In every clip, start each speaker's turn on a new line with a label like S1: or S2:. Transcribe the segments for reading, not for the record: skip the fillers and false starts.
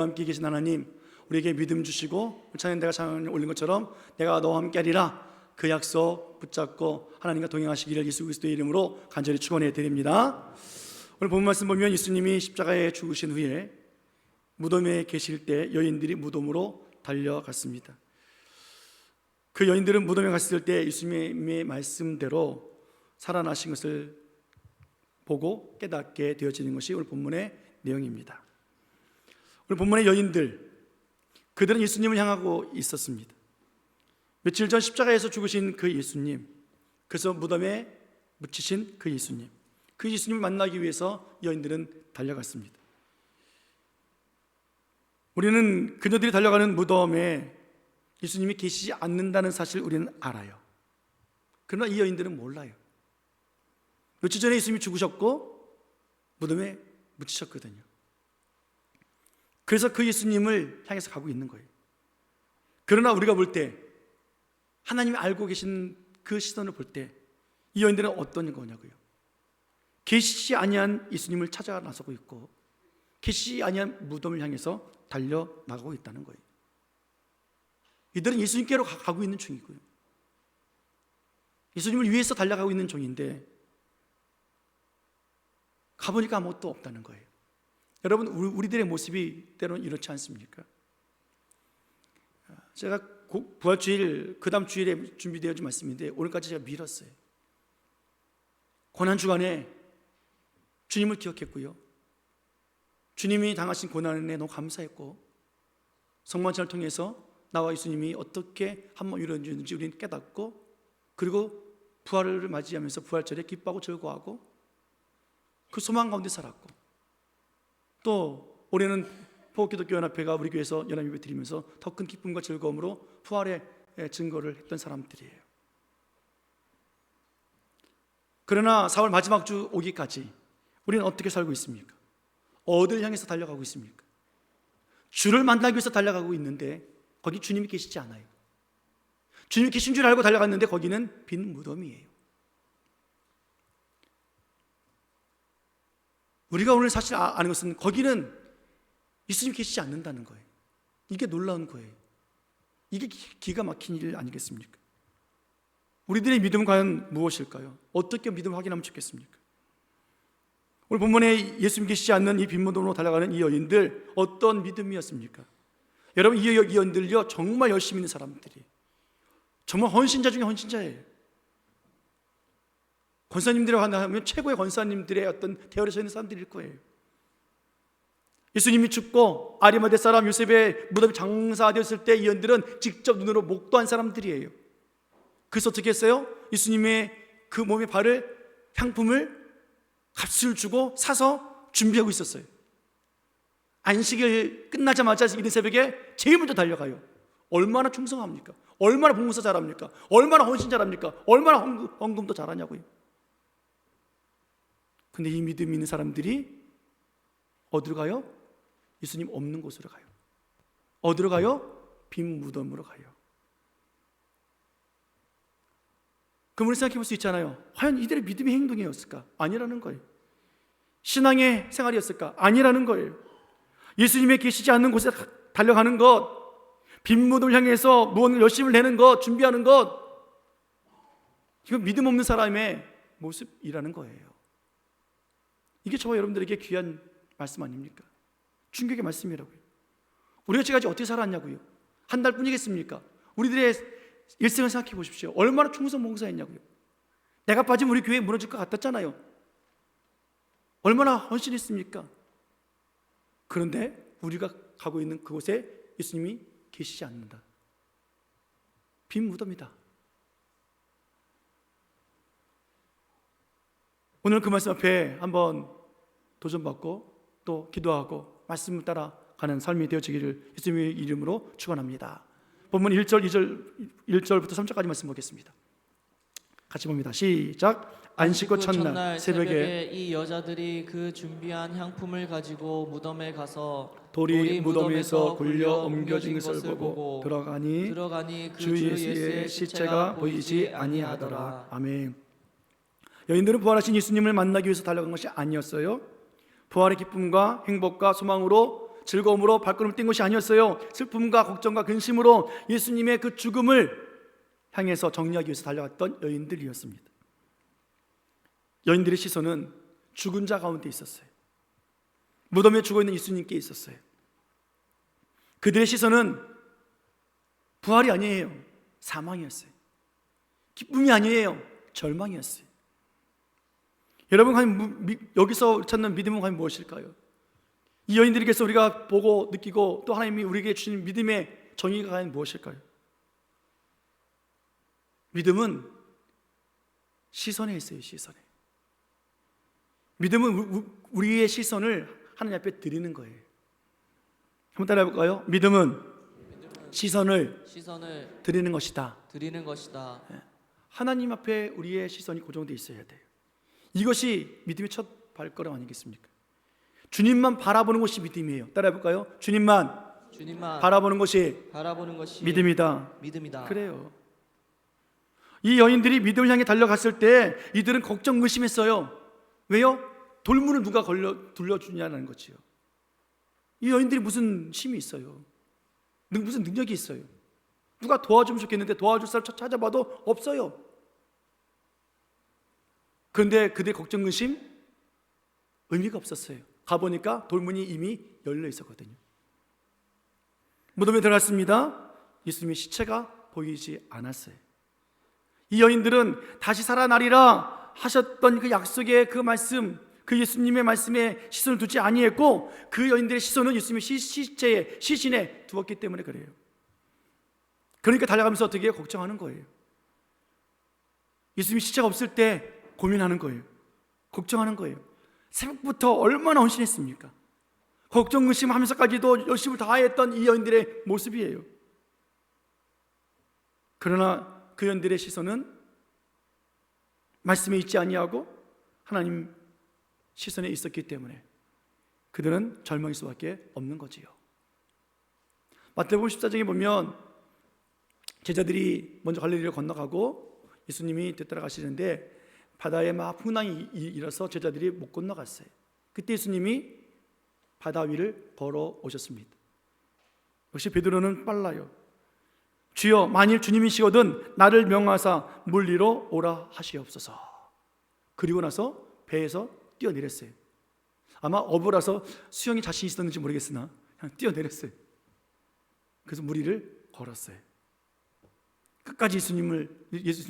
S1: 함께 계신 하나님, 우리에게 믿음 주시고 찬양 내가 찬양 올린 것처럼 내가 너와 함께 하리라, 그 약속 붙잡고 하나님과 동행하시기를 예수 그리스도의 이름으로 간절히 축원해 드립니다. 오늘 본 말씀 보면 예수님이 십자가에 죽으신 후에 무덤에 계실 때 여인들이 무덤으로 달려갔습니다. 그 여인들은 무덤에 갔을 때 예수님의 말씀대로 살아나신 것을 보고 깨닫게 되어지는 것이 오늘 본문의 내용입니다. 오늘 본문의 여인들, 그들은 예수님을 향하고 있었습니다. 며칠 전 십자가에서 죽으신 그 예수님, 그래서 무덤에 묻히신 그 예수님을 만나기 위해서 여인들은 달려갔습니다. 우리는 그녀들이 달려가는 무덤에 예수님이 계시지 않는다는 사실을 우리는 알아요. 그러나 이 여인들은 몰라요. 며칠 전에 예수님이 죽으셨고 무덤에 묻히셨거든요. 그래서 그 예수님을 향해서 가고 있는 거예요. 그러나 우리가 볼 때, 하나님이 알고 계신 그 시선을 볼 때 이 여인들은 어떤 거냐고요. 계시지 아니한 예수님을 찾아 나서고 있고 계시지 아니한 무덤을 향해서 달려나가고 있다는 거예요. 이들은 예수님께로 가고 있는 중이고요, 예수님을 위해서 달려가고 있는 중인데 가보니까 아무것도 없다는 거예요. 여러분, 우리들의 모습이 때로는 이렇지 않습니까? 제가 부활주일 그 다음 주일에 준비되어진 말씀인데 오늘까지 제가 미뤘어요. 고난주간에 주님을 기억했고요, 주님이 당하신 고난에 너무 감사했고, 성만찬을 통해서 나와 예수님이 어떻게 한 몸 이루어지는지 우리는 깨닫고, 그리고 부활을 맞이하면서 부활절에 기뻐하고 즐거워하고 그 소망 가운데 살았고, 또 올해는 포기독교연합회가 우리 교회에서 연합예배 드리면서 더 큰 기쁨과 즐거움으로 부활의 증거를 했던 사람들이에요. 그러나 4월 마지막 주 오기까지 우리는 어떻게 살고 있습니까? 어디를 향해서 달려가고 있습니까? 주를 만나기 위해서 달려가고 있는데 거기 주님이 계시지 않아요. 주님이 계신 줄 알고 달려갔는데 거기는 빈 무덤이에요. 우리가 오늘 사실 아는 것은 거기는 예수님이 계시지 않는다는 거예요. 이게 놀라운 거예요. 이게 기가 막힌 일 아니겠습니까? 우리들의 믿음은 과연 무엇일까요? 어떻게 믿음을 확인하면 좋겠습니까? 오늘 본문에 예수님 계시지 않는 이 빈 무덤으로 달려가는 이 여인들, 어떤 믿음이었습니까? 여러분, 이 여인들요 정말 열심히 있는 사람들이, 정말 헌신자 중에 헌신자예요. 권사님들이라고 한다면 최고의 권사님들의 어떤 대열에 서 있는 사람들일 거예요. 예수님이 죽고 아리마대 사람 요셉의 무덤이 장사되었을 때 이 여인들은 직접 눈으로 목도한 사람들이에요. 그래서 어떻게 했어요? 예수님의 그 몸에 바를 향품을 값을 주고 사서 준비하고 있었어요. 안식일 끝나자마자 이른 새벽에 제일 먼저 달려가요. 얼마나 충성합니까? 얼마나 봉사 잘합니까? 얼마나 헌신 잘합니까? 얼마나 헌금도 잘하냐고요. 근데 이 믿음 있는 사람들이 어디로 가요? 예수님 없는 곳으로 가요. 어디로 가요? 빈 무덤으로 가요. 그럼 우리 생각해 볼 수 있잖아요. 과연 이들의 믿음의 행동이었을까? 아니라는 거예요. 신앙의 생활이었을까? 아니라는 거예요. 예수님의 계시지 않는 곳에 달려가는 것, 빈 무덤을 향해서 무언을 열심을 내는 것, 준비하는 것, 이건 믿음 없는 사람의 모습이라는 거예요. 이게 저와 여러분들에게 귀한 말씀 아닙니까? 충격의 말씀이라고요. 우리가 지금까지 어떻게 살았냐고요? 한 달뿐이겠습니까? 우리들의 일생을 생각해 보십시오. 얼마나 충성 봉사했냐고요. 내가 빠지면 우리 교회 무너질 것 같았잖아요. 얼마나 헌신했습니까? 그런데 우리가 가고 있는 그곳에 예수님이 계시지 않는다. 빈 무덤이다. 오늘 그 말씀 앞에 한번 도전받고 또 기도하고 말씀을 따라가는 삶이 되어지기를 예수님의 이름으로 축원합니다. 본문 1절, 1절부터 3절까지 말씀 보겠습니다. 같이 봅니다. 시작. 안식 후 첫날 새벽에
S2: 이 여자들이 그 준비한 향품을 가지고 무덤에 가서
S1: 돌이 무덤에서 굴려 옮겨진 것을 보고 들어가니 주 예수의 시체가 보이지 아니하더라. 아멘. 여인들은 부활하신 예수님을 만나기 위해서 달려간 것이 아니었어요. 부활의 기쁨과 행복과 소망으로 즐거움으로 발걸음을 뛴 것이 아니었어요. 슬픔과 걱정과 근심으로 예수님의 그 죽음을 향해서 정리하기 위해서 달려갔던 여인들이었습니다. 여인들의 시선은 죽은 자 가운데 있었어요. 무덤에 죽어있는 예수님께 있었어요. 그들의 시선은 부활이 아니에요. 사망이었어요. 기쁨이 아니에요. 절망이었어요. 여러분, 과연 여기서 찾는 믿음은 과연 무엇일까요? 이 여인들에게서 우리가 보고 느끼고 또 하나님이 우리에게 주신 믿음의 정의가 과연 무엇일까요? 믿음은 시선에 있어요. 시선에. 믿음은 우리의 시선을 하나님 앞에 드리는 거예요. 한번 따라해 볼까요? 믿음은 시선을 드리는 것이다. 하나님 앞에 우리의 시선이 고정되어 있어야 돼요. 이것이 믿음의 첫 발걸음 아니겠습니까? 주님만 바라보는 것이 믿음이에요. 따라해 볼까요? 주님만 바라보는 것이 믿음이다. 그래요. 이 여인들이 믿음을 향해 달려갔을 때 이들은 걱정 의심했어요. 왜요? 돌문을 누가 둘러주냐는 거지요. 이 여인들이 무슨 힘이 있어요? 무슨 능력이 있어요? 누가 도와주면 좋겠는데 도와줄 사람 찾아봐도 없어요. 그런데 그들의 걱정 의심 의미가 없었어요. 가보니까 돌문이 이미 열려 있었거든요. 무덤에 들어갔습니다. 예수님의 시체가 보이지 않았어요. 이 여인들은 다시 살아나리라 하셨던 그 약속의 그 말씀, 그 예수님의 말씀에 시선을 두지 아니했고 그 여인들의 시선은 예수님의 시체에, 시신에 두었기 때문에 그래요. 그러니까 달려가면서 어떻게 걱정하는 거예요. 예수님의 시체가 없을 때 고민하는 거예요. 걱정하는 거예요. 새벽부터 얼마나 헌신했습니까? 걱정 의심하면서까지도 열심을 다했던 이 여인들의 모습이에요. 그러나 그 여인들의 시선은 말씀에 있지 아니하고 하나님 시선에 있었기 때문에 그들은 절망일 수밖에 없는 거지요. 마태복음 14장에 보면 제자들이 먼저 갈릴리를 건너가고 예수님이 뒤따라가시는데 바다에 막 풍랑이 일어서 제자들이 못 건너갔어요. 그때 예수님이 바다 위를 걸어오셨습니다. 역시 베드로는 빨라요. 주여, 만일 주님이시거든 나를 명하사 물 위로 오라 하시옵소서. 그리고 나서 배에서 뛰어내렸어요. 아마 어부라서 수영에 자신이 있었는지 모르겠으나 그냥 뛰어내렸어요. 그래서 물 위를 걸었어요. 끝까지 예수님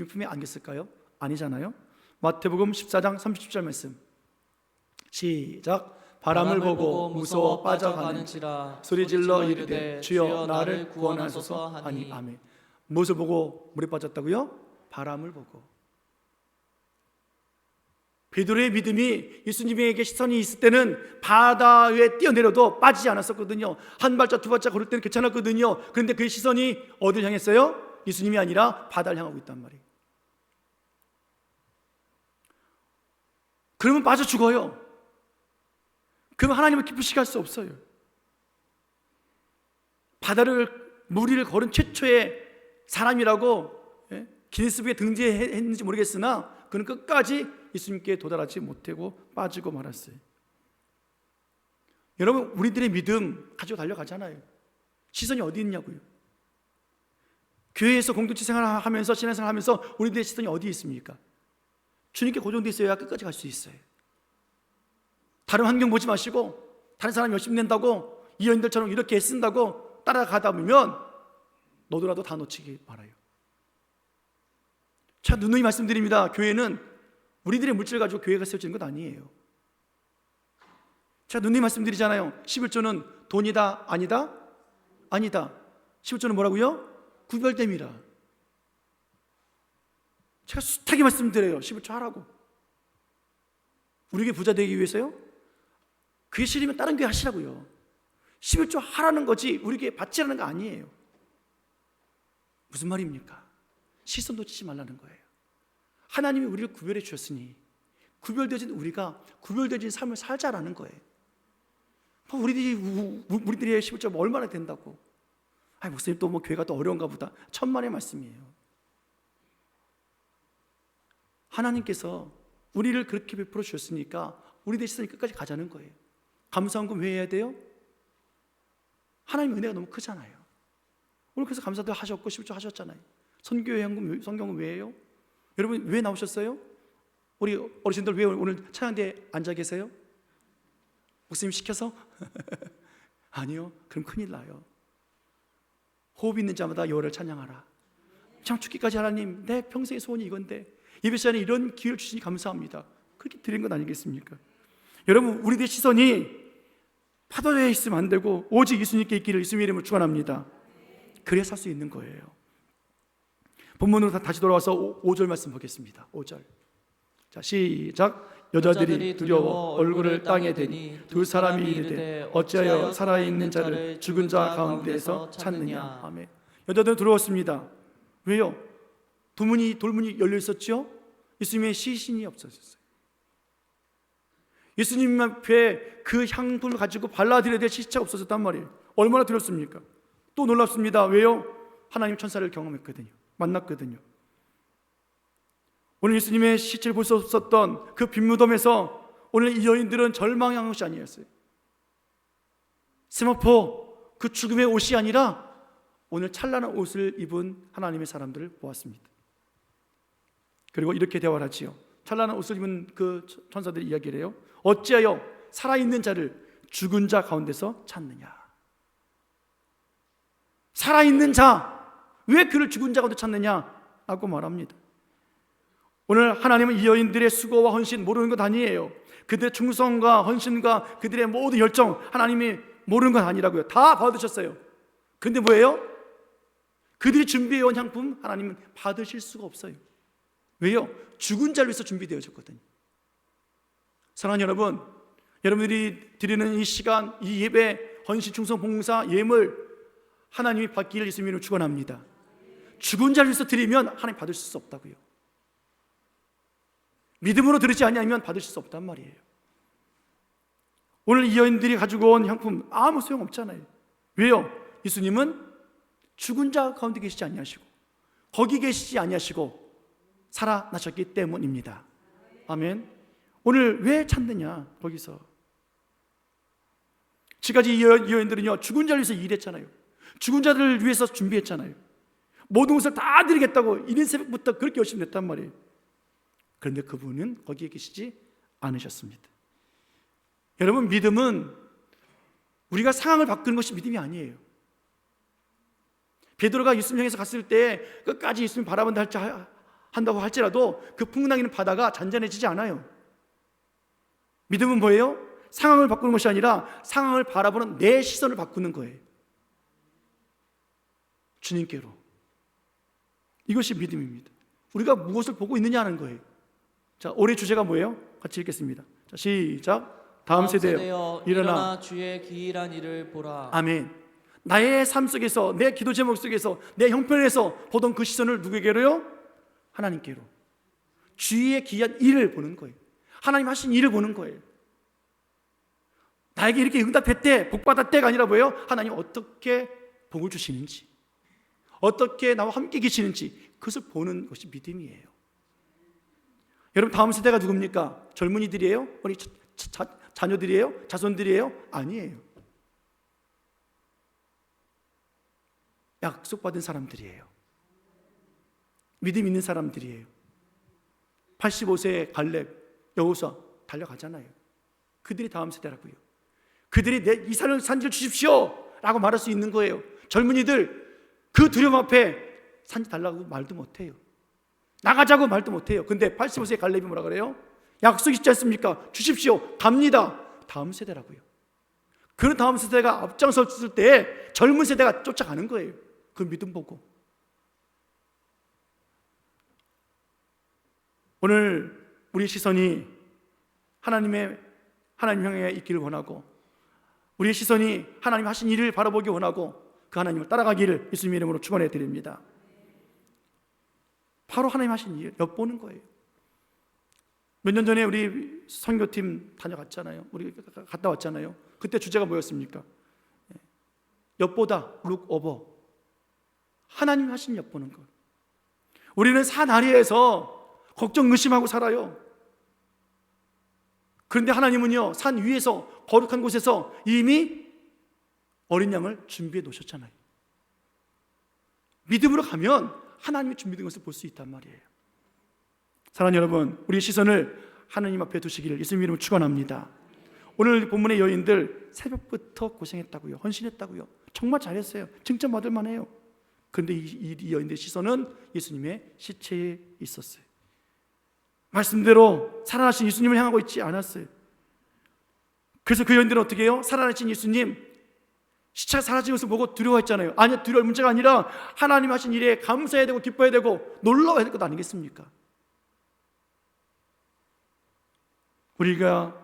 S1: 품에 안겼을까요? 아니잖아요. 마태복음 14장 30절 말씀 시작. 바람을 보고 무서워 빠져가는지라 소리질러 이르되 주여 나를 구원하소서 하니 아멘. 무엇을 보고 물에 빠졌다고요? 바람을 보고. 베드로의 믿음이 예수님에게 시선이 있을 때는 바다 위에 뛰어내려도 빠지지 않았었거든요. 한 발짝 두 발짝 걸을 때는 괜찮았거든요. 그런데 그의 시선이 어디를 향했어요? 예수님이 아니라 바다를 향하고 있단 말이에요. 그러면 빠져 죽어요. 그러면 하나님을 기쁘시게 할 수 없어요. 물 위를 걸은 최초의 사람이라고 기네스북에 등재했는지 모르겠으나 그는 끝까지 예수님께 도달하지 못하고 빠지고 말았어요. 여러분, 우리들의 믿음 가지고 달려가잖아요. 시선이 어디 있냐고요. 교회에서 공동체 생활하면서 신앙생활하면서 우리들의 시선이 어디 있습니까? 주님께 고정되어 있어야 끝까지 갈 수 있어요. 다른 환경 보지 마시고 다른 사람 열심히 낸다고 이 여인들처럼 이렇게 애쓴다고 따라가다 보면 너도라도 다 놓치기 바라요. 자, 누누이 말씀드립니다. 교회는 우리들의 물질 가지고 교회가 세워지는 것 아니에요. 자, 누누이 말씀드리잖아요. 11조는 돈이다? 아니다? 아니다. 11조는 뭐라고요? 구별됨이라. 제가 숱하게 말씀드려요. 11조 하라고. 우리에게 부자 되기 위해서요? 그게 싫으면 다른 교회 하시라고요. 11조 하라는 거지 우리에게 바치라는 거 아니에요. 무슨 말입니까? 시선 놓치지 말라는 거예요. 하나님이 우리를 구별해 주셨으니 구별되어진 우리가 구별되어진 삶을 살자라는 거예요. 우리들의 11조 얼마나 된다고. 목사님 또 뭐 교회가 또 어려운가 보다. 천만의 말씀이에요. 하나님께서 우리를 그렇게 베풀어 주셨으니까 우리들 시선이 끝까지 가자는 거예요. 감사헌금 왜 해야 돼요? 하나님의 은혜가 너무 크잖아요. 오늘 그래서 감사도 하셨고 10조 하셨잖아요. 선교회 헌금, 성경은 왜예요? 여러분 왜 나오셨어요? 우리 어르신들 왜 오늘 찬양대에 앉아 계세요? 목사님 시켜서? 아니요. 그럼 큰일 나요. 호흡 있는 자마다 여호와를 찬양하라. 참 죽기까지 하나님 내 평생의 소원이 이건데 예배 시간에 이런 기회를 주시니 감사합니다. 그렇게 드린 건 아니겠습니까? 여러분 우리들의 시선이 파도에 있으면 안 되고 오직 예수님께 있기를 예수님의 이름으로 축원합니다. 그래야 살 수 있는 거예요. 본문으로 다시 돌아와서 5절 말씀 보겠습니다. 5절. 자, 시작. 여자들이 두려워 얼굴을 땅에 대니 두 사람이 이르되 어찌하여 살아있는 자를 죽은 자 가운데서 찾느냐. 아멘. 여자들은 두려웠습니다. 왜요? 돌문이 열려 있었죠? 예수님의 시신이 없어졌어요. 예수님 앞에 그 향품을 가지고 발라드려야 될 시체가 없어졌단 말이에요. 얼마나 두렵습니까? 또 놀랍습니다. 왜요? 하나님 천사를 경험했거든요. 만났거든요. 오늘 예수님의 시체를 볼 수 없었던 그 빈무덤에서 오늘 이 여인들은 절망한 것이 아니었어요. 세마포 그 죽음의 옷이 아니라 오늘 찬란한 옷을 입은 하나님의 사람들을 보았습니다. 그리고 이렇게 대화를 하지요. 찬란한 옷을 입은 그 천사들이 이야기를 해요. 어찌하여 살아있는 자를 죽은 자 가운데서 찾느냐. 살아있는 자, 왜 그를 죽은 자 가운데 찾느냐라고 말합니다. 오늘 하나님은 이 여인들의 수고와 헌신 모르는 것 아니에요. 그들의 충성과 헌신과 그들의 모든 열정 하나님이 모르는 건 아니라고요. 다 받으셨어요. 근데 뭐예요? 그들이 준비해온 향품 하나님은 받으실 수가 없어요. 왜요? 죽은 자를 위해서 준비되어졌거든요. 사랑하는 여러분, 여러분들이 드리는 이 시간, 이 예배, 헌신, 충성, 봉사, 예물 하나님이 받기를 예수님으로 축원합니다. 죽은 자를 위해서 드리면 하나님 받으실 수 없다고요. 믿음으로 드리지 아니하면 받으실 수 없단 말이에요. 오늘 이 여인들이 가지고 온 향품 아무 소용 없잖아요. 왜요? 예수님은 죽은 자 가운데 계시지 아니하시고 거기 계시지 아니하시고 살아나셨기 때문입니다. 아멘. 오늘 왜 찾느냐? 거기서 지금까지 이 여인들은요 죽은 자를 위해서 일했잖아요. 죽은 자들을 위해서 준비했잖아요. 모든 것을 다 드리겠다고 이른 새벽부터 그렇게 열심히 했단 말이에요. 그런데 그분은 거기에 계시지 않으셨습니다. 여러분, 믿음은 우리가 상황을 바꾸는 것이 믿음이 아니에요. 베드로가 예수님 향해서 갔을 때 끝까지 예수님 바라본다 한다고 할지라도 그 풍랑이는 바다가 잔잔해지지 않아요. 믿음은 뭐예요? 상황을 바꾸는 것이 아니라 상황을 바라보는 내 시선을 바꾸는 거예요. 주님께로. 이것이 믿음입니다. 우리가 무엇을 보고 있느냐 하는 거예요. 자, 올해 주제가 뭐예요? 같이 읽겠습니다. 자, 시작. 다음 세대여 일어나
S2: 주의 기이한 일을 보라.
S1: 아멘. 나의 삶 속에서, 내 기도 제목 속에서, 내 형편에서 보던 그 시선을 누구에게로요? 하나님께로. 주의 기이한 일을 보는 거예요. 하나님 하신 일을 보는 거예요. 나에게 이렇게 응답했대, 복받았대가 아니라 뭐예요? 하나님 어떻게 복을 주시는지, 어떻게 나와 함께 계시는지 그것을 보는 것이 믿음이에요. 여러분, 다음 세대가 누굽니까? 젊은이들이에요? 우리 자녀들이에요? 자손들이에요? 아니에요. 약속받은 사람들이에요. 믿음 있는 사람들이에요. 85세의 갈렙, 여호수아 달려가잖아요. 그들이 다음 세대라고요. 그들이 이 산지를 주십시오 라고 말할 수 있는 거예요. 젊은이들 그 두려움 앞에 산지 달라고 말도 못해요. 나가자고 말도 못해요. 근데 85세의 갈렙이 뭐라 그래요? 약속 있지 않습니까? 주십시오. 갑니다. 다음 세대라고요. 그런 다음 세대가 앞장섰을 때 젊은 세대가 쫓아가는 거예요. 그 믿음 보고. 오늘 우리 시선이 하나님 향해 있기를 원하고, 우리의 시선이 하나님 하신 일을 바라보기 원하고 그 하나님을 따라가기를 예수님의 이름으로 축원해 드립니다. 바로 하나님 하신 일 엿보는 거예요. 몇 년 전에 우리 선교팀 다녀갔잖아요. 우리 갔다 왔잖아요. 그때 주제가 뭐였습니까? 엿보다, look over. 하나님 하신 엿보는 것. 우리는 산 아래에서 걱정 의심하고 살아요. 그런데 하나님은요 산 위에서 거룩한 곳에서 이미 어린 양을 준비해 놓으셨잖아요. 믿음으로 가면 하나님이 준비된 것을 볼 수 있단 말이에요. 사랑하는 여러분, 우리 시선을 하나님 앞에 두시기를 예수님 이름으로 축원합니다. 오늘 본문의 여인들 새벽부터 고생했다고요. 헌신했다고요. 정말 잘했어요. 칭찬받을 만해요. 그런데 이 여인들의 시선은 예수님의 시체에 있었어요. 말씀대로 살아나신 예수님을 향하고 있지 않았어요. 그래서 그 여인들은 어떻게 해요? 살아나신 예수님 시체가 사라진 것을 보고 두려워했잖아요. 아니요, 두려울 문제가 아니라 하나님 하신 일에 감사해야 되고 기뻐해야 되고 놀라워야 될 것 아니겠습니까? 우리가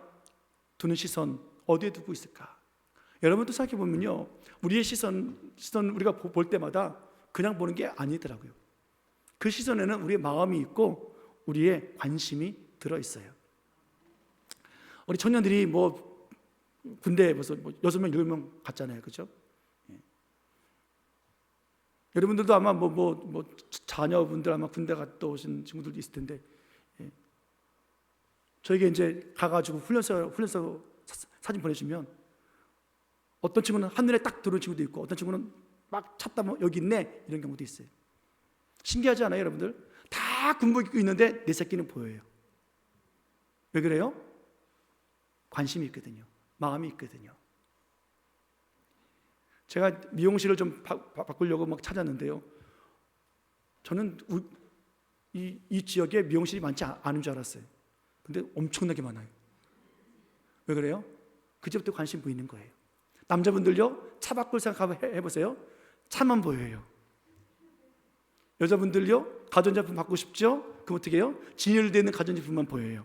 S1: 두는 시선 어디에 두고 있을까? 여러분도 생각해 보면요, 우리의 시선 우리가 볼 때마다 그냥 보는 게 아니더라고요. 그 시선에는 우리의 마음이 있고 우리의 관심이 들어 있어요. 우리 청년들이 군대에 벌써 6명, 7명 갔잖아요. 그죠? 예. 여러분들도 아마 자녀분들 아마 군대 갔다 오신 친구들도 있을 텐데, 예. 저에게 이제 가가지고 훈련소 사진 보내주면 어떤 친구는 한눈에 딱 들어온 친구도 있고 어떤 친구는 막 찾다 여기 있네 이런 경우도 있어요. 신기하지 않아요, 여러분들? 다 군복 입고 있는데 내 새끼는 보여요. 왜 그래요? 관심이 있거든요. 마음이 있거든요. 제가 미용실을 좀 바꾸려고 막 찾았는데요, 저는 이 지역에 미용실이 많지 않은 줄 알았어요. 근데 엄청나게 많아요. 왜 그래요? 그 집부터 관심 보이는 거예요. 남자분들요, 차 바꿀 생각 해보세요. 차만 보여요. 여자분들요, 가전제품 바꾸고 싶죠? 그럼 어떻게 해요? 진열되어 있는 가전제품만 보여요.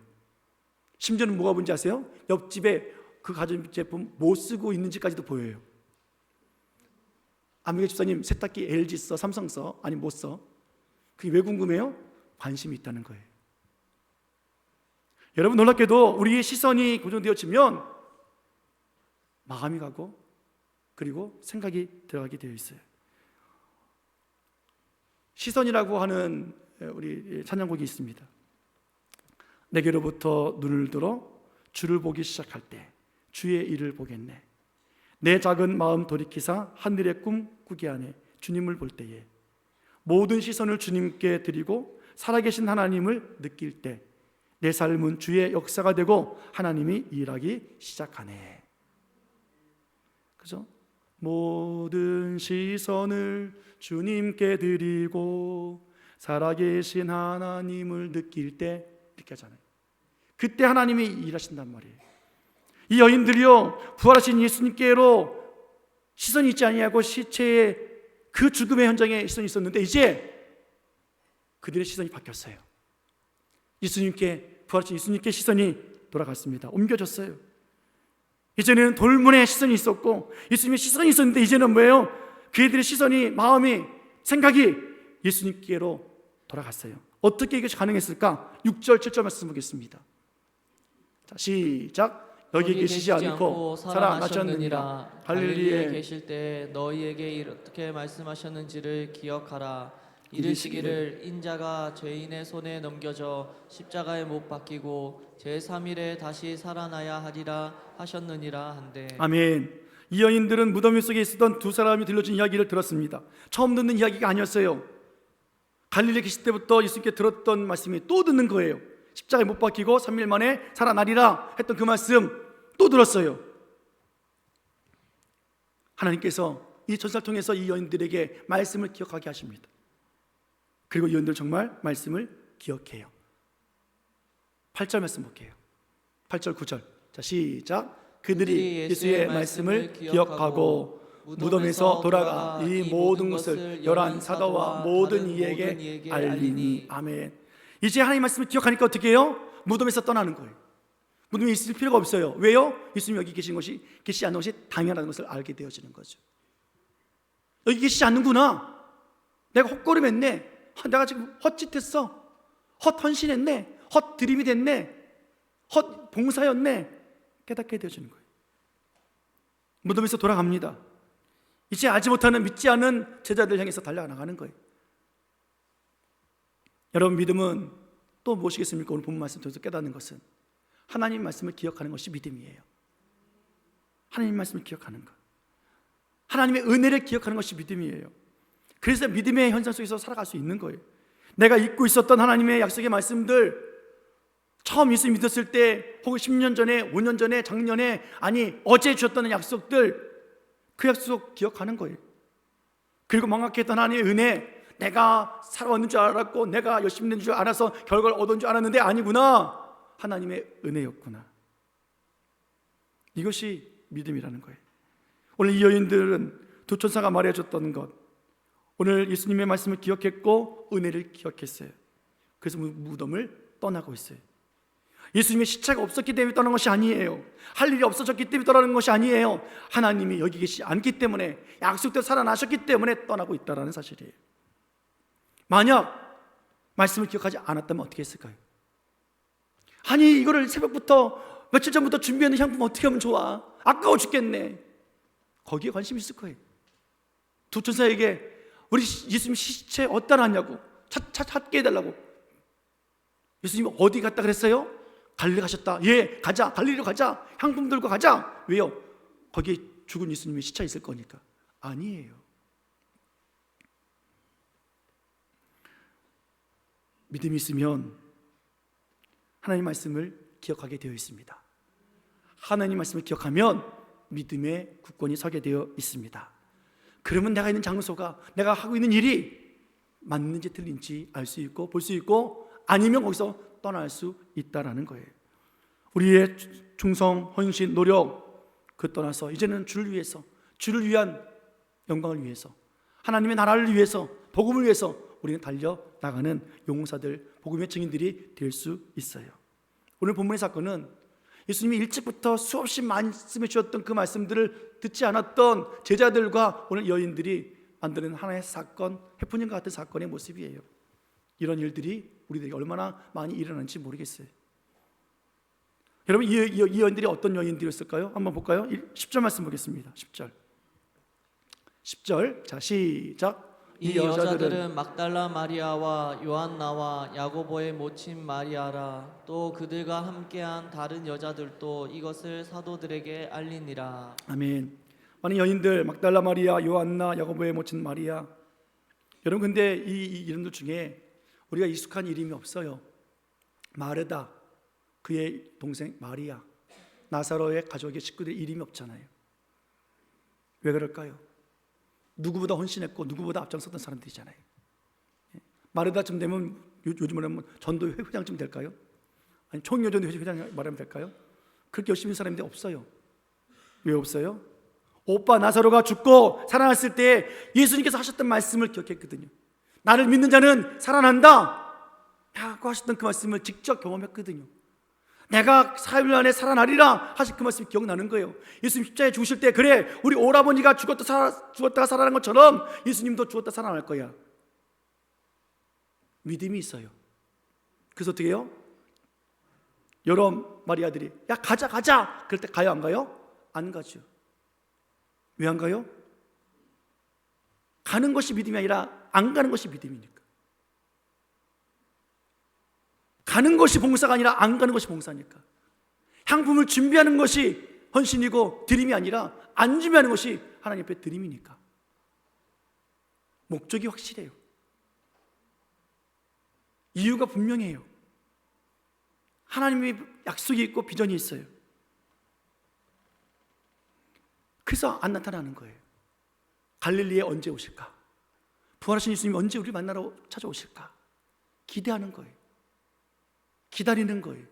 S1: 심지어는 뭐가 뭔지 아세요? 옆집에 그 가전제품 뭐 쓰고 있는지까지도 보여요. 아무개 집사님 세탁기 LG 써, 삼성 써, 아니 뭐 써? 그게 왜 궁금해요? 관심이 있다는 거예요. 여러분, 놀랍게도 우리의 시선이 고정되어지면 마음이 가고 그리고 생각이 들어가게 되어 있어요. 시선이라고 하는 우리 찬양곡이 있습니다. 내게로부터 눈을 들어 주를 보기 시작할 때 주의 일을 보겠네. 내 작은 마음 돌이키사 하늘의 꿈 꾸게 하네. 주님을 볼 때에 모든 시선을 주님께 드리고 살아계신 하나님을 느낄 때 내 삶은 주의 역사가 되고 하나님이 일하기 시작하네. 그죠? 모든 시선을 주님께 드리고 살아계신 하나님을 느낄 때 이렇게 하잖아요. 그때 하나님이 일하신단 말이에요. 이 여인들이요, 부활하신 예수님께로 시선이 있지 아니하고 시체의 그 죽음의 현장에 시선이 있었는데 이제 그들의 시선이 바뀌었어요. 부활하신 예수님께 시선이 돌아갔습니다. 옮겨졌어요. 이제는 돌문에 시선이 있었고 예수님의 시선이 있었는데 이제는 뭐예요? 그들의 시선이, 마음이, 생각이 예수님께로 돌아갔어요. 어떻게 이것이 가능했을까? 6절, 7절 말씀 보겠습니다. 자, 시작. 여기 계시지 않고 살아나셨느니라. 갈릴리에
S2: 계실 때 너희에게 이렇게 말씀하셨는지를 기억하라. 이르시기를 인자가 죄인의 손에 넘겨져 십자가에 못 박히고 제3일에 다시 살아나야 하리라 하셨느니라 한데.
S1: 아멘. 이 여인들은 무덤 속에 있었던 두 사람이 들려준 이야기를 들었습니다. 처음 듣는 이야기가 아니었어요. 갈릴리에 계실 때부터 예수님께 들었던 말씀이 또 듣는 거예요. 십자가에 못 박히고 3일 만에 살아나리라 했던 그 말씀 또 들었어요. 하나님께서 이 전사를 통해서 이 여인들에게 말씀을 기억하게 하십니다. 그리고 이 여인들 정말 말씀을 기억해요. 8절 말씀 볼게요. 8절 9절. 자, 시작. 그들이 예수의 말씀을 기억하고 무덤에서 돌아가 이 모든 것을 열한 사도와 모든 이에게 알리니. 아멘. 이제 하나님 말씀을 기억하니까 어떻게 해요? 무덤에서 떠나는 거예요. 무덤에 있을 필요가 없어요. 왜요? 예수님 여기 계시지 않는 것이 당연하다는 것을 알게 되어지는 거죠. 여기 계시지 않는구나. 내가 헛걸음했네. 내가 지금 헛짓했어. 헛헌신했네. 헛드림이 됐네. 헛봉사였네. 깨닫게 되어지는 거예요. 무덤에서 돌아갑니다. 이제 알지 못하는, 믿지 않은 제자들 향해서 달려나가는 거예요. 여러분, 믿음은 또 무엇이겠습니까? 오늘 본문 말씀 통해서 깨닫는 것은 하나님 말씀을 기억하는 것이 믿음이에요. 하나님 말씀을 기억하는 것. 하나님의 은혜를 기억하는 것이 믿음이에요. 그래서 믿음의 현상 속에서 살아갈 수 있는 거예요. 내가 잊고 있었던 하나님의 약속의 말씀들, 처음 예수 믿었을 때 혹은 10년 전에, 5년 전에, 작년에, 아니 어제 주셨던 약속들, 그 약속 기억하는 거예요. 그리고 망각했던 하나님의 은혜, 내가 살아왔는 줄 알았고 내가 열심히 된 줄 알아서 결과를 얻은 줄 알았는데 아니구나, 하나님의 은혜였구나. 이것이 믿음이라는 거예요. 오늘 이 여인들은 두 천사가 말해줬던 것, 오늘 예수님의 말씀을 기억했고 은혜를 기억했어요. 그래서 무덤을 떠나고 있어요. 예수님의 시체가 없었기 때문에 떠난 것이 아니에요. 할 일이 없어졌기 때문에 떠나는 것이 아니에요. 하나님이 여기 계시지 않기 때문에, 약속대로 살아나셨기 때문에 떠나고 있다는 사실이에요. 만약 말씀을 기억하지 않았다면 어떻게 했을까요? 아니 이거를 새벽부터 며칠 전부터 준비하는 향품 어떻게 하면 좋아? 아까워 죽겠네. 거기에 관심이 있을 거예요. 두 천사에게 우리 예수님 시체 어디다 놨냐고 찾게 해달라고. 예수님 어디 갔다 그랬어요? 갈릴리 가셨다. 예, 가자. 갈릴리로 가자. 향품 들고 가자. 왜요? 거기에 죽은 예수님의 시체 있을 거니까. 아니에요. 믿음이 있으면 하나님 말씀을 기억하게 되어 있습니다. 하나님 말씀을 기억하면 믿음의 굳건히 서게 되어 있습니다. 그러면 내가 있는 장소가, 내가 하고 있는 일이 맞는지 틀린지 알 수 있고 볼 수 있고, 아니면 거기서 떠날 수 있다라는 거예요. 우리의 충성, 헌신, 노력 그 떠나서 이제는 주를 위해서, 주를 위한 영광을 위해서, 하나님의 나라를 위해서, 복음을 위해서 우리는 달려나가는 용사들, 복음의 증인들이 될 수 있어요. 오늘 본문의 사건은 예수님이 일찍부터 수없이 말씀해 주셨던 그 말씀들을 듣지 않았던 제자들과 오늘 여인들이 만드는 하나의 사건, 해프닝과 같은 사건의 모습이에요. 이런 일들이 우리들에게 얼마나 많이 일어나는지 모르겠어요. 여러분, 이 여인들이 어떤 여인들이었을까요? 한번 볼까요? 10절 말씀 보겠습니다. 10절. 자, 시작.
S2: 이 여자들은 막달라 마리아와 요한나와 야고보의 모친 마리아라. 또 그들과 함께한 다른 여자들도 이것을 사도들에게 알리니라.
S1: 아멘. 많은 여인들, 막달라 마리아, 요한나, 야고보의 모친 마리아. 여러분, 근데 이 이름들 중에 우리가 익숙한 이름이 없어요. 마르다, 그의 동생 마리아, 나사로의 가족의 식구들 이름이 없잖아요. 왜 그럴까요? 누구보다 헌신했고 누구보다 앞장섰던 사람들이잖아요. 마르다쯤 되면 요즘으로 하면 전도회 회장쯤 될까요? 아니 총여전도 회장 말하면 될까요? 그렇게 열심히 한 사람인데 없어요. 왜 없어요? 오빠 나사로가 죽고 살아났을 때 예수님께서 하셨던 말씀을 기억했거든요. 나를 믿는 자는 살아난다 라고 하셨던 그 말씀을 직접 경험했거든요. 내가 4일 안에 살아나리라 하신 그 말씀이 기억나는 거예요. 예수님 십자가에 죽으실 때, 그래 우리 오라버니가 죽었다가 살아난 것처럼 예수님도 죽었다 살아날 거야. 믿음이 있어요. 그래서 어떻게 해요? 여러 마리아들이 야 가자 그럴 때 가요 안 가요? 안 가죠. 왜 안 가요? 가는 것이 믿음이 아니라 안 가는 것이 믿음이니까. 가는 것이 봉사가 아니라 안 가는 것이 봉사니까. 향품을 준비하는 것이 헌신이고 드림이 아니라 안 준비하는 것이 하나님 앞에 드림이니까. 목적이 확실해요. 이유가 분명해요. 하나님의 약속이 있고 비전이 있어요. 그래서 안 나타나는 거예요. 갈릴리에 언제 오실까? 부활하신 예수님이 언제 우리 만나러 찾아오실까? 기대하는 거예요. 기다리는 거예요.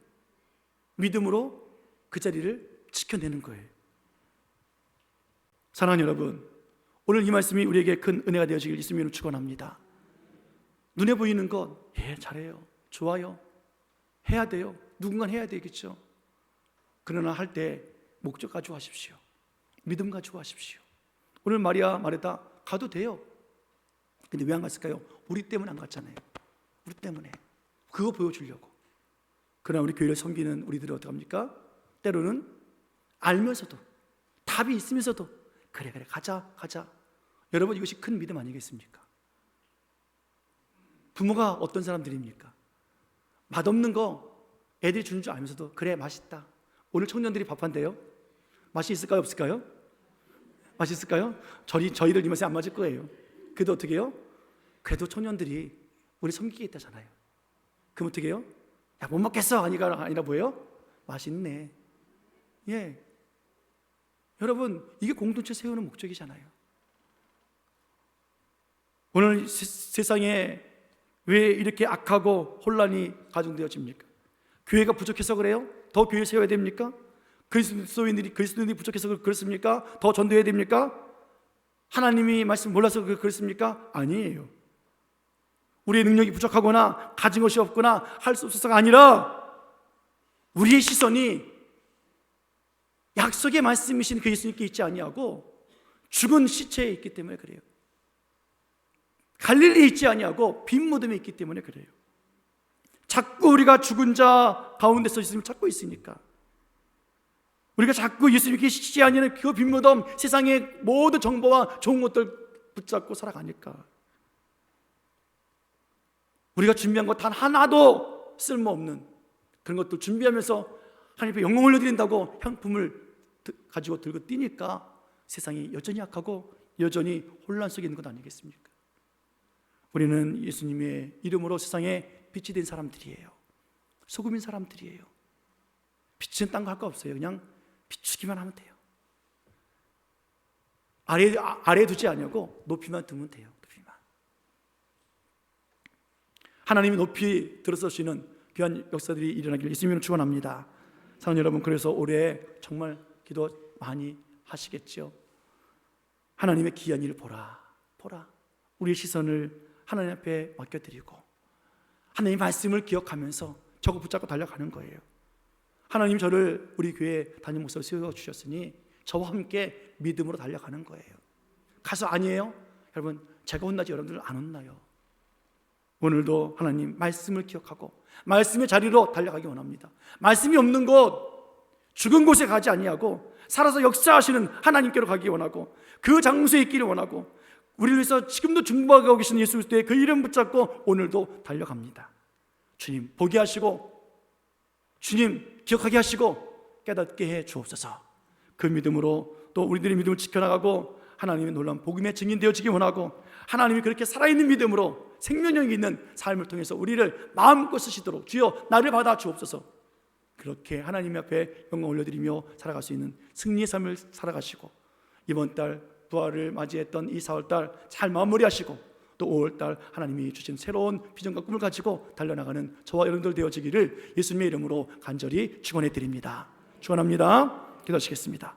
S1: 믿음으로 그 자리를 지켜내는 거예요. 사랑하는 여러분, 오늘 이 말씀이 우리에게 큰 은혜가 되어지길 예수님으로 축원합니다. 눈에 보이는 것, 예, 잘해요, 좋아요, 해야 돼요. 누군가는 해야 되겠죠. 그러나 할 때 목적 가지고 하십시오. 믿음 가지고 하십시오. 오늘 마리아 말했다, 가도 돼요. 근데 왜 안 갔을까요? 우리 때문에 안 갔잖아요. 우리 때문에. 그거 보여주려고. 그러나 우리 교회를 섬기는 우리들은 어떻게 합니까? 때로는 알면서도, 답이 있으면서도 그래 가자. 여러분, 이것이 큰 믿음 아니겠습니까? 부모가 어떤 사람들입니까? 맛없는 거 애들이 주는 줄 알면서도 그래 맛있다. 오늘 청년들이 밥한대요. 맛이 있을까요 없을까요? 맛있을까요? 저희들 입맛에 안 맞을 거예요. 그래도 어떻게 해요? 그래도 청년들이 우리 섬기겠다잖아요. 그럼 어떻게 해요? 야, 못 먹겠어 아니라 뭐예요? 맛있네. 예. 여러분, 이게 공동체 세우는 목적이잖아요. 오늘 세상에 왜 이렇게 악하고 혼란이 가중되어집니까? 교회가 부족해서 그래요? 더 교회 세워야 됩니까? 그리스도인들이 부족해서 그렇습니까? 더 전도해야 됩니까? 하나님이 말씀 몰라서 그렇습니까? 아니에요. 우리의 능력이 부족하거나 가진 것이 없거나 할 수 없어서가 아니라 우리의 시선이 약속의 말씀이신 그 예수님께 있지 아니하고 죽은 시체에 있기 때문에 그래요. 갈릴리에 있지 아니하고 빈 무덤에 있기 때문에 그래요. 자꾸 우리가 죽은 자 가운데서 예수님을 찾고 있으니까, 우리가 자꾸 예수님께 계시지 아니하는 그 빈 무덤, 세상의 모든 정보와 좋은 것들 붙잡고 살아가니까 우리가 준비한 것 단 하나도 쓸모없는 그런 것들 준비하면서 하나님 앞에 영광 올려드린다고 향품을 가지고 들고 뛰니까 세상이 여전히 약하고 여전히 혼란 속에 있는 것 아니겠습니까? 우리는 예수님의 이름으로 세상에 빛이 된 사람들이에요. 소금인 사람들이에요. 빛은 딴 거 할 거 없어요. 그냥 비추기만 하면 돼요. 아래에 두지 않냐고 높이만 두면 돼요. 높이만. 하나님이 높이 들어서시는 귀한 역사들이 일어나기를 예수님으로 축원합니다. 사랑하는 여러분, 그래서 올해 정말 기도 많이 하시겠죠. 하나님의 귀한 일을 보라. 우리의 시선을 하나님 앞에 맡겨드리고 하나님의 말씀을 기억하면서 저거 붙잡고 달려가는 거예요. 하나님 저를 우리 교회 담임 목사로 세워주셨으니 저와 함께 믿음으로 달려가는 거예요. 가서 아니에요? 여러분, 제가 혼나지 여러분들 안 혼나요. 오늘도 하나님 말씀을 기억하고 말씀의 자리로 달려가기 원합니다. 말씀이 없는 곳, 죽은 곳에 가지 아니하고 살아서 역사하시는 하나님께로 가기 원하고 그 장소에 있기를 원하고 우리를 위해서 지금도 중보하고 계신 예수 그리스도의 그 이름 붙잡고 오늘도 달려갑니다. 주님 보게 하시고 주님 기억하게 하시고 깨닫게 해 주옵소서. 그 믿음으로 또 우리들의 믿음을 지켜나가고 하나님의 놀라운 복음의 증인 되어지기 원하고 하나님이 그렇게 살아있는 믿음으로 생명력이 있는 삶을 통해서 우리를 마음껏 쓰시도록 주여 나를 받아 주옵소서. 그렇게 하나님 앞에 영광 올려드리며 살아갈 수 있는 승리의 삶을 살아가시고 이번 달 부활을 맞이했던 이 4월달 잘 마무리하시고 또 5월달 하나님이 주신 새로운 비전과 꿈을 가지고 달려나가는 저와 여러분들 되어지기를 예수님의 이름으로 간절히 축원해 드립니다. 축원합니다. 기도하시겠습니다.